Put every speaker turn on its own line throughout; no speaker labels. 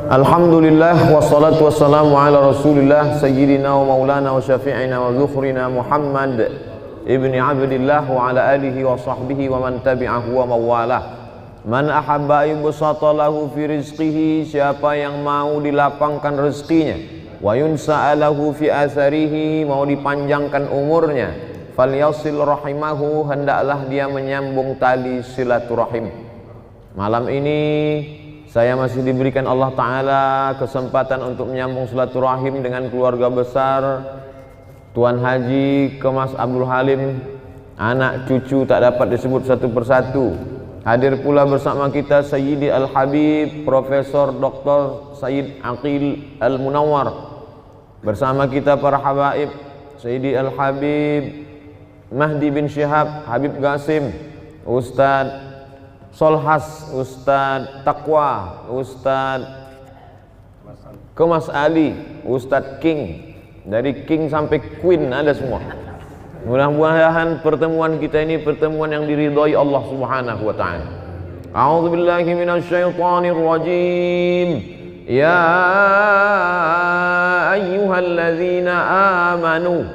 Alhamdulillah wassalatu wassalamu ala rasulillah sayyidina wa maulana wa syafi'ina wa zukhrina Muhammad ibni Abdillah wa ala alihi wa sahbihi wa man tabi'ahu wa mawalah. Man ahabba yubsata lahu fi rizqihi, siapa yang mau dilapangkan rezekinya, wa yunsa'alahu fi atharihi, mau dipanjangkan umurnya, falyasil rahimahu, hendaklah dia menyambung tali silaturahim. Malam ini saya masih diberikan Allah Ta'ala kesempatan untuk menyambung silaturahim dengan keluarga besar Tuan Haji Kemas Abdul Halim. Anak cucu tak dapat disebut satu persatu. Hadir pula bersama kita Sayyidi Al-Habib Profesor Dr. Sayyid Aqil Al-Munawwar. Bersama kita para habaib Sayyidi Al-Habib Mahdi bin Syihab, Habib Qasim, Ustadz Solhas, Ustadz Taqwa, Ustadz Kemas Ali, Ustadz King, dari King sampai Queen ada semua. Mudah-mudahan pertemuan kita ini pertemuan yang diridhai Allah Subhanahu wa taala. A'udzubillahi minasyaitonir rajim. Ya ayyuhalladzina amanu,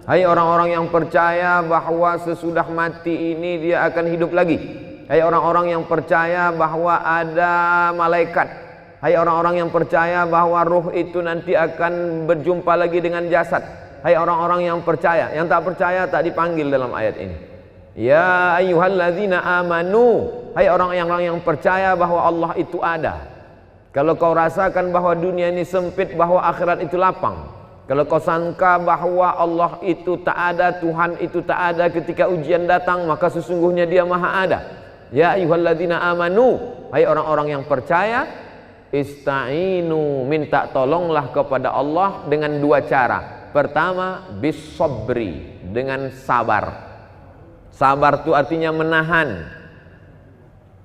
hai orang-orang yang percaya bahwa sesudah mati ini dia akan hidup lagi. Hai orang-orang yang percaya bahwa ada malaikat. Hai orang-orang yang percaya bahwa ruh itu nanti akan berjumpa lagi dengan jasad. Hai orang-orang yang percaya. Yang tak percaya tak dipanggil dalam ayat ini. Ya ayyuhalladzina amanu, hai orang-orang yang percaya bahwa Allah itu ada. Kalau kau rasakan bahwa dunia ini sempit, bahwa akhirat itu lapang, kalau kau sangka bahwa Allah itu tak ada, Tuhan itu tak ada ketika ujian datang, maka sesungguhnya dia maha ada. Ya ayyuhalladzina amanu, hai orang-orang yang percaya, ista'inu, minta tolonglah kepada Allah dengan dua cara. Pertama, bis-sabri, dengan sabar. Sabar itu artinya menahan.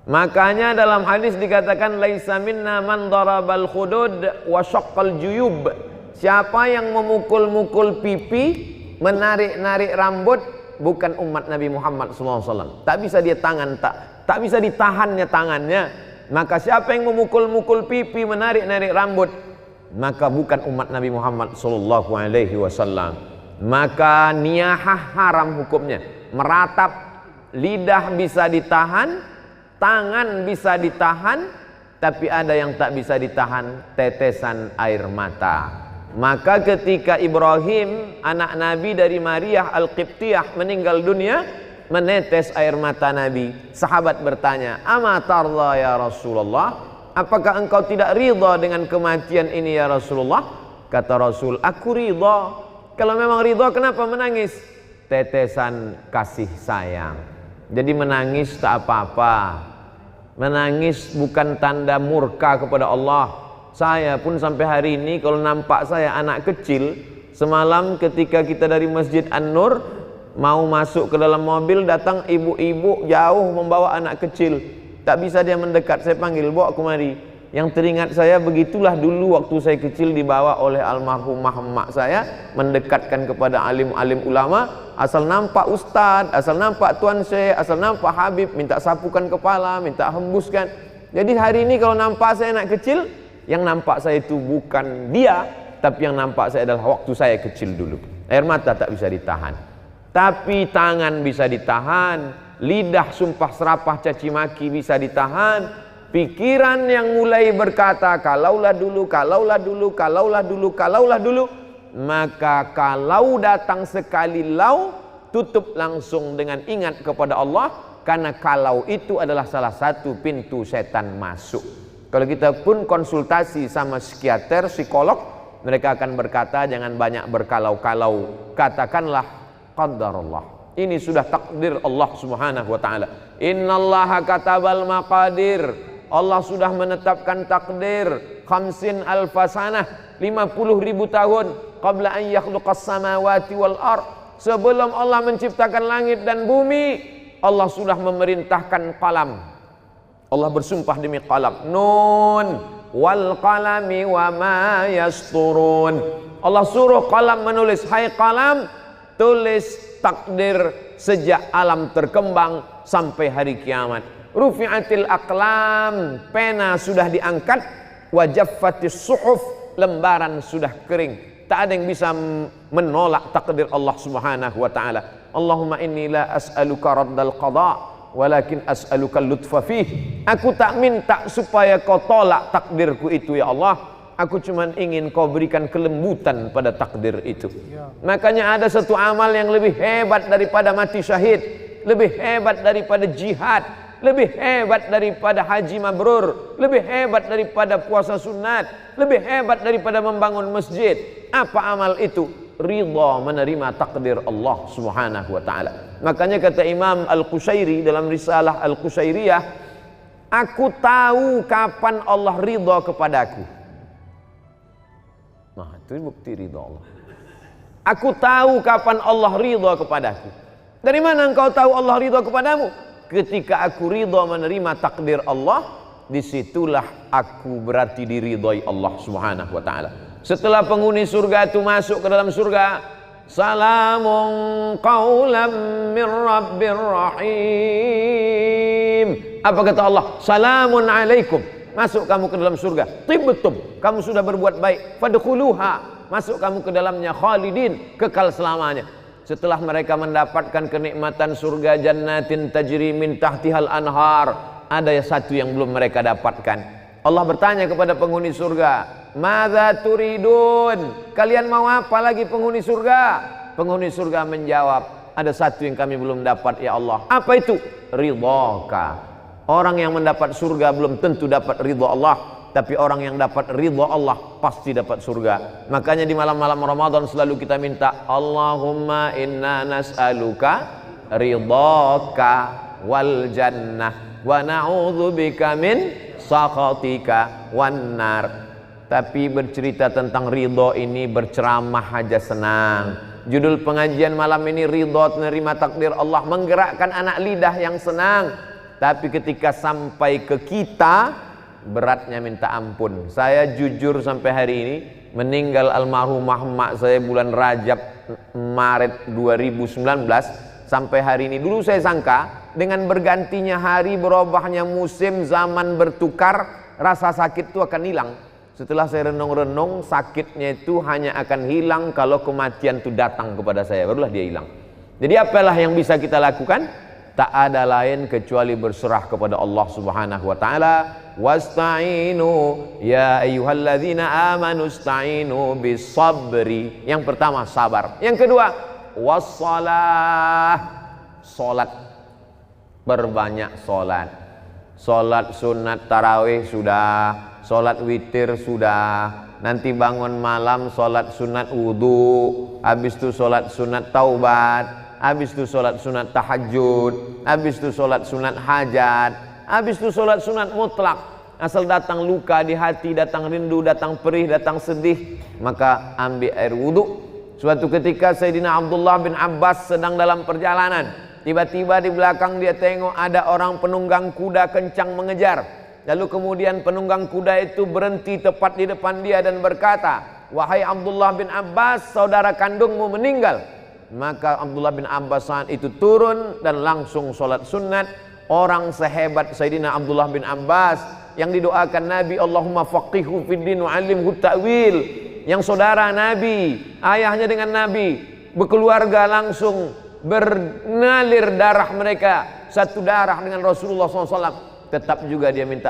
Makanya dalam hadis dikatakan laisa minna man darabal khudud wa syaqqal juyub. Siapa yang memukul-mukul pipi, menarik-narik rambut, bukan umat Nabi Muhammad SAW. Tak bisa dia tak bisa ditahannya tangannya. Maka siapa yang memukul-mukul pipi, menarik-narik rambut, maka bukan umat Nabi Muhammad SAW. Maka niyahah haram hukumnya. Meratap, lidah bisa ditahan, tangan bisa ditahan, tapi ada yang tak bisa ditahan, tetesan air mata. Maka ketika Ibrahim, anak Nabi dari Maria Al-Qibtiyah, meninggal dunia, menetes air mata Nabi. Sahabat bertanya, "Ama tarla ya Rasulullah? Apakah engkau tidak ridha dengan kematian ini ya Rasulullah?" Kata Rasul, "Aku ridha." Kalau memang ridha, kenapa menangis? Tetesan kasih sayang. Jadi menangis tak apa-apa. Menangis bukan tanda murka kepada Allah. Saya pun sampai hari ini kalau nampak saya anak kecil, semalam ketika kita dari Masjid An-Nur mau masuk ke dalam mobil, datang ibu-ibu jauh membawa anak kecil. Tak bisa dia mendekat, saya panggil, "Bawa kemari." Yang teringat saya, begitulah dulu waktu saya kecil dibawa oleh almarhumah emak saya, mendekatkan kepada alim-alim ulama. Asal nampak ustad, asal nampak tuan syekh, asal nampak habib, minta sapukan kepala, minta hembuskan. Jadi hari ini kalau nampak saya anak kecil, yang nampak saya itu bukan dia, tapi yang nampak saya adalah waktu saya kecil dulu. Air mata tak bisa ditahan, tapi tangan bisa ditahan. Lidah sumpah serapah caci maki bisa ditahan. Pikiran yang mulai berkata kalaulah dulu, kalaulah dulu, kalaulah dulu, kalaulah dulu, maka kalau datang sekali lau, tutup langsung dengan ingat kepada Allah, karena kalau itu adalah salah satu pintu setan masuk. Kalau kita pun konsultasi sama psikiater, psikolog, mereka akan berkata jangan banyak berkalau-kalau, katakanlah qadarullah. Ini sudah takdir Allah Subhanahu wa taala. Innallaha katabal maqadir. Allah sudah menetapkan takdir 50,000 sanah, 50.000 tahun qabla an yakhluqas samawati wal ard. Sebelum Allah menciptakan langit dan bumi, Allah sudah memerintahkan qalam. Allah bersumpah demi qalam, nun wal qalami wa ma yasturun. Allah suruh qalam menulis, hai qalam, tulis takdir sejak alam terkembang sampai hari kiamat. Rufi'atil aqlam, pena sudah diangkat, wajaffatis suhuf, lembaran sudah kering, tak ada yang bisa menolak takdir Allah Subhanahu wa taala. Allahumma inni la as'aluka raddal qada walakin as'aluka lutfa fih. Aku tak minta supaya kau tolak takdirku itu ya Allah, aku cuma ingin kau berikan kelembutan pada takdir itu. Makanya ada satu amal yang lebih hebat daripada mati syahid, lebih hebat daripada jihad, lebih hebat daripada haji mabrur, lebih hebat daripada puasa sunat, lebih hebat daripada membangun masjid. Apa amal itu? Ridha menerima takdir Allah Subhanahu wa taala. Makanya kata Imam Al-Qushairi dalam risalah Al-Qushairiyah, aku tahu kapan Allah ridha kepadaku. Nah, itu bukti ridha Allah. Aku tahu kapan Allah ridha kepadaku. Dari mana engkau tahu Allah ridha kepadamu? Ketika aku ridha menerima takdir Allah, disitulah aku berarti diridhai Allah Subhanahu wa taala. Setelah penghuni surga itu masuk ke dalam surga, salamun qaulam min rabbir rahim. Apa kata Allah? Salamun alaikum. Masuk kamu ke dalam surga. Tibtum, kamu sudah berbuat baik. Fadkhuluha, masuk kamu ke dalamnya khalidin, kekal selamanya. Setelah mereka mendapatkan kenikmatan surga, jannatin tajri min tahtihal anhar, ada satu yang belum mereka dapatkan. Allah bertanya kepada penghuni surga, madza turidun? Kalian mau apa lagi penghuni surga? Penghuni surga menjawab, ada satu yang kami belum dapat ya Allah. Apa itu? Ridhaka. Orang yang mendapat surga belum tentu dapat ridha Allah, tapi orang yang dapat ridha Allah pasti dapat surga. Makanya di malam-malam Ramadan selalu kita minta, Allahumma inna nas'aluka ridhaka wal jannah wa na'udzubika min sakhatika wan nar. Tapi bercerita tentang ridho ini berceramah aja senang. Judul pengajian malam ini ridho menerima takdir Allah, menggerakkan anak lidah yang senang. Tapi ketika sampai ke kita, beratnya minta ampun. Saya jujur sampai hari ini, meninggal almarhumah emak saya bulan Rajab Maret 2019, sampai hari ini. Dulu saya sangka dengan bergantinya hari, berubahnya musim, zaman bertukar, rasa sakit itu akan hilang. Setelah saya renung-renung, sakitnya itu hanya akan hilang kalau kematian itu datang kepada saya, barulah dia hilang. Jadi apalah yang bisa kita lakukan? Tak ada lain kecuali berserah kepada Allah Subhanahu wa taala. Wasta'inu ya ayyuhalladzina amanu ista'inu bis sabri. Yang pertama sabar. Yang kedua wassalah, salat. Berbanyak salat. Salat sunat tarawih sudah, salat witir sudah. Nanti bangun malam salat sunat wudu, habis itu salat sunat taubat. Habis itu sholat sunat tahajud, habis itu sholat sunat hajat, habis itu sholat sunat mutlak. Asal datang luka di hati, datang rindu, datang perih, datang sedih, maka ambil air wudhu. Suatu ketika Sayyidina Abdullah bin Abbas sedang dalam perjalanan, tiba-tiba di belakang dia tengok ada orang penunggang kuda kencang mengejar. Lalu kemudian penunggang kuda itu berhenti tepat di depan dia dan berkata, wahai Abdullah bin Abbas, saudara kandungmu meninggal. Maka Abdullah bin Abbas saat itu turun dan langsung sholat sunat. Orang sehebat Sayyidina Abdullah bin Abbas yang didoakan Nabi, Allahumma faqihu fid din wa 'allimhu ta'wil, yang saudara Nabi, ayahnya dengan Nabi, berkeluarga langsung bernalir darah mereka satu darah dengan Rasulullah SAW, tetap juga dia minta